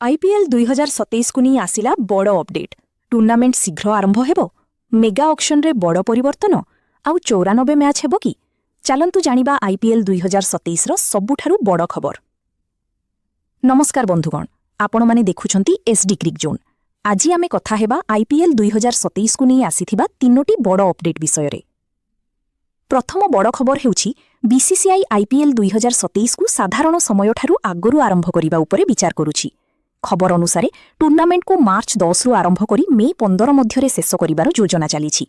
IPL 2027 को नहीं आसिला बड़ अपडेट। टूर्नामेंट शीघ्र आरंभ हेबो, मेगा ऑक्शन रे बड़ परिवर्तन आउ 94 मैच हेबो कि? चलंतु जानिबा आईपीएल 2027 रो सबुठारु बड़ खबर। नमस्कार बंधुगण, आपण माने देखुछंती एसडी क्रिकजोन। आज आमे कथा हेबा आईपीएल 2027 को नहीं आसीथिबा तीनोटी बड़ अपडेट विषय रे। प्रथम बड़ खबर हेउछि बीसीसीआई आईपीएल 2027 को साधारण समय ठारू आगरु आरंभ करिबा उपरे विचार करुछि। खबर अनुसार टूर्नामेंट को मार्च 10 रु आरंभ करी मे 15 मध्यरे शेष करिबार योजना चलीछि।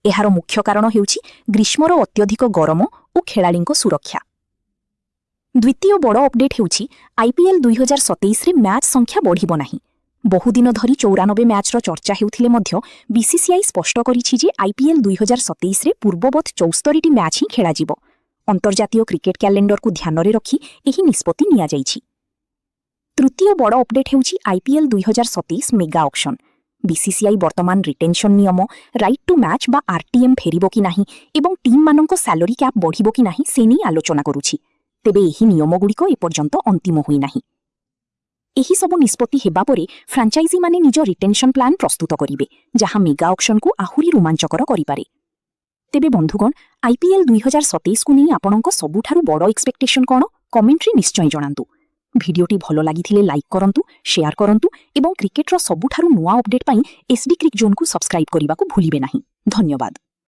एहार मुख्य कारण हेउछि ग्रीष्मर अत्यधिक गरम और खेलाड़ींको सुरक्षा। द्वितीय बड़ अपडेट हेउछि आईपीएल 2027 रे मैच संख्या बढ़िबो नाही। बहुदिन धरी 94 मैचर चर्चा हेउथिले मध्य बीसीसीआई स्पष्ट करिछि जे आईपीएल 2027 रे पूर्ववत 74 मैच ही खेला जिवो। अंतर्जातीय क्रिकेट कैलेंडर को ध्यान रे रखी एही निष्पत्ति निया जाइछि। तृतीय बड़ अपडेट हेउछि आईपीएल 2027 मेगा ऑक्शन। बीसीसीआई वर्तमान रिटेंशन नियम, राइट टू मैच बा आरटीएम फेरिबो कि नाही एवं टीम मानक सैलरी कैप बढ़िबो कि नाही से नै आलोचना करुछि। तेबे एही नियम गुड़िक एपर्यंत अंतिम होई नाही। एही सबु निष्पत्ति हेबा परे फ्रांचाइजी माने निज रिटेंशन प्लान प्रस्तुत करिवे, जहां मेगा ऑक्शन को आहुरी रोमांचकर करिपारे। तेबे बंधुगण, आईपीएल 2027 को नहीं आपणक सबुठारु बड़ एक्सपेक्टेशन कोन? कमेंट्री निश्चय जणांतु। भिडियोटी भलो लागिथिले लाइक करंतु, शेयर करंतु एवं क्रिकेटर सबुठारु नुआ अपडेट पाई एसडी क्रिकजोन को सब्सक्राइब करिबाकू भूलिबे नाही। धन्यवाद।